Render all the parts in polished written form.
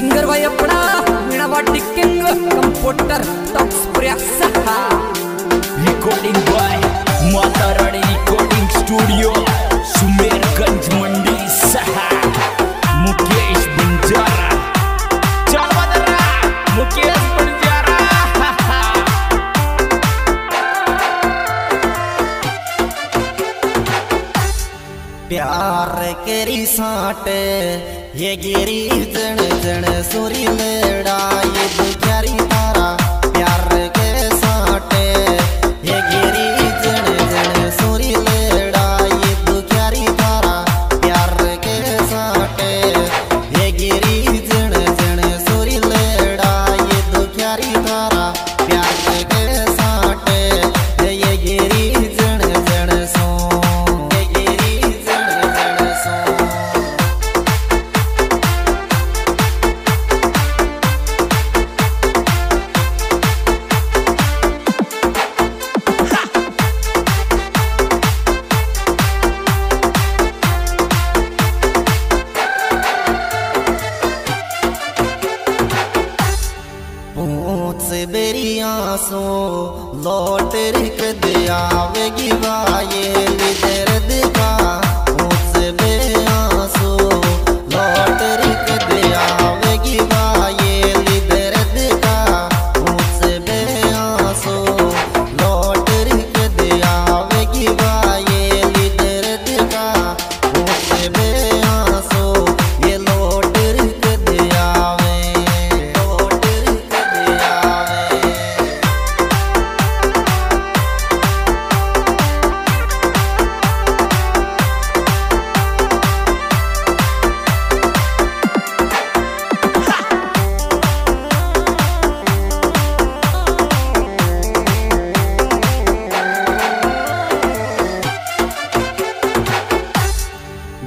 singer भाई अपना मीणा वाटी किंग कंप्यूटर सहा recording by Mata Rani recording studio Sumerganj मंडी सहा मुकेश बंजारा चल बदरा मुकेश बंजारा प्यार केरी साटे ये गिरी जण जण सुरी लेड़ा ये दुखियारी तारा प्यार के साटे ये गिरी जण जण सुरी लेड़ा ये दुखियारी तारा प्यार के साटे ये गिरी जण जण सुरी लेड़ा ये दुखियारी तारा प्यार के साटे ये गिरी जण जण सो बेरियासो लौट रिक दिया वेगी वाये लिदर दिखा मुझसे बेआसो लौट रिक दिया वेगी वाये लिदर दिखा मुझसे बेआसो लौट रिक दिया वेगी वाये लिदर दिखा मुझसे बेआसो ये लौट रिक दिया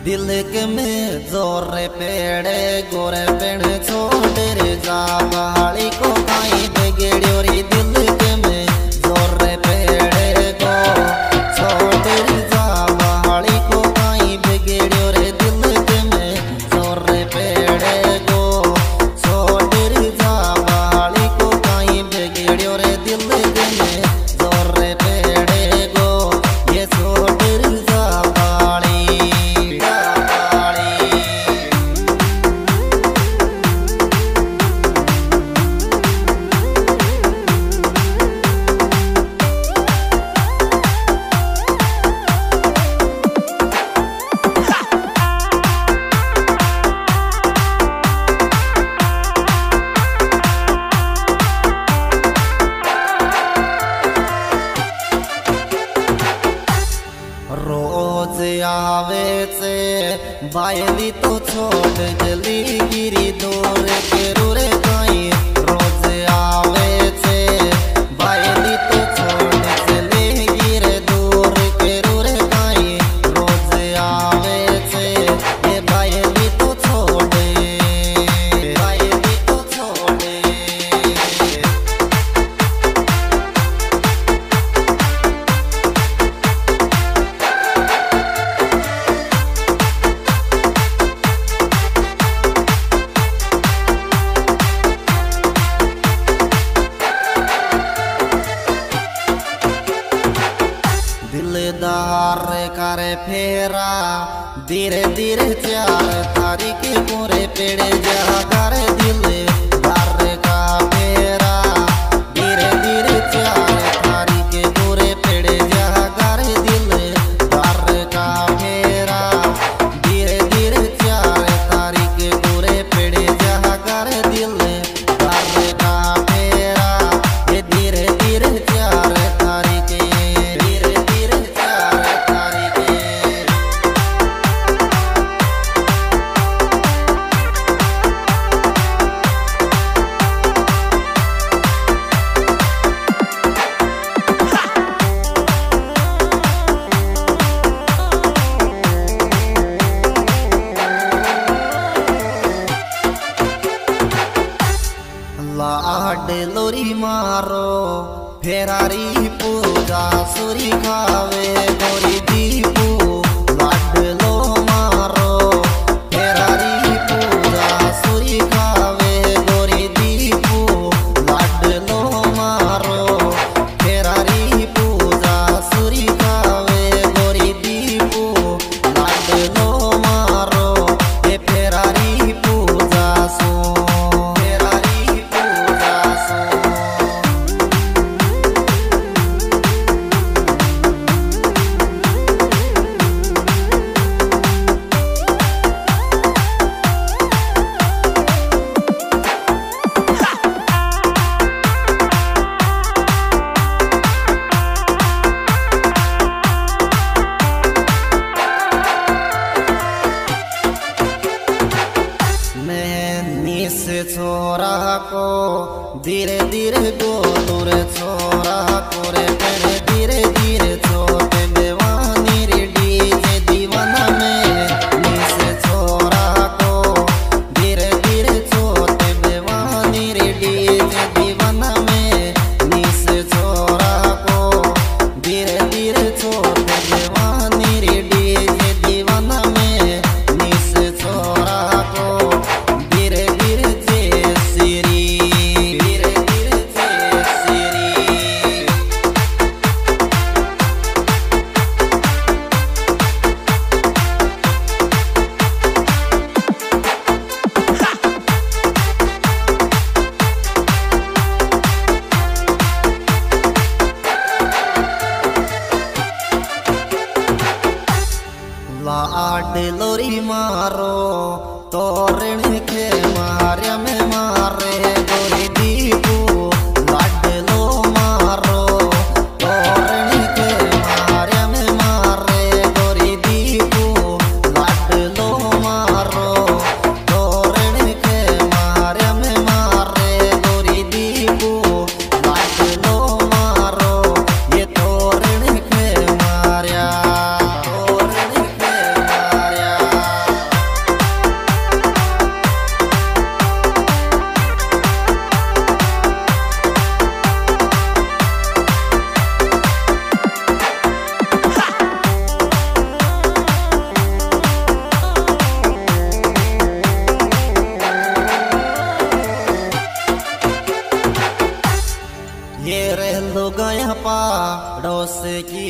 दिल के में जोर पेड़े गोरे पेड़ छोटे रे जा बहाड़ी को काई बेगेड़ियो रे दिल के में जोर पेड़े गो छोटे रे जा बहाड़ी को काई बेगेड़ियो रे दिल के में जोर पेड़े गो छोटे रे जा बहाड़ी को काई बेगेड़ियो रे दिल के में जोर पेड़े गो ये छोटे रे जा रोज आवे से बायली तो छोड़ गली गिरी दूर के रुरे काई रोज आवे से बायली तो छोड़ गली गिरे दूर के रुरे काई रोज आवे से ये बायली तो छोड़े बायली तो छोड़े दिलदार करे फेरा धीरे धीरे चार तारीख पूरे पेड़े जा करे दिलदार का फेरा धीरे धीरे चार तारीख पूरे पेड़े जा करे दिलदार का फेरा धीरे धीरे चार तारीख पूरे पेड़े जा करे दिलदार का फेरा ये धीरे धीरे चार तारीख लाड लोरी मारो फेरारी पूजा सुरी खावे गोरी दीपू लाड लो मारो फेरारी पूजा सुरी खावे छोरा को धीरे धीरे गोलूर छोरा को रे तेरे धीरे धीरे छोटे बेवानी रे डीजे दीवाना में निसे छोरा को धीरे धीरे छोटे बेवानी रे डीजे दीवाना में निसे छोरा को धीरे धीरे छोटे बेवानी रे डीजे दीवाना में निसे छोरा को धीरे धीरे लाड लोरी मारो तोरण के मार्या में मारे गोरी दीपू लाड लो मारो तोरण के मार्या में मारे गोरी दीपू लाड लो मारो तोरण के मार्या में मारे गोरी दीपू लाड लो मारो ये तोरण के मार्या ये रह लो गया पहाड़ों से की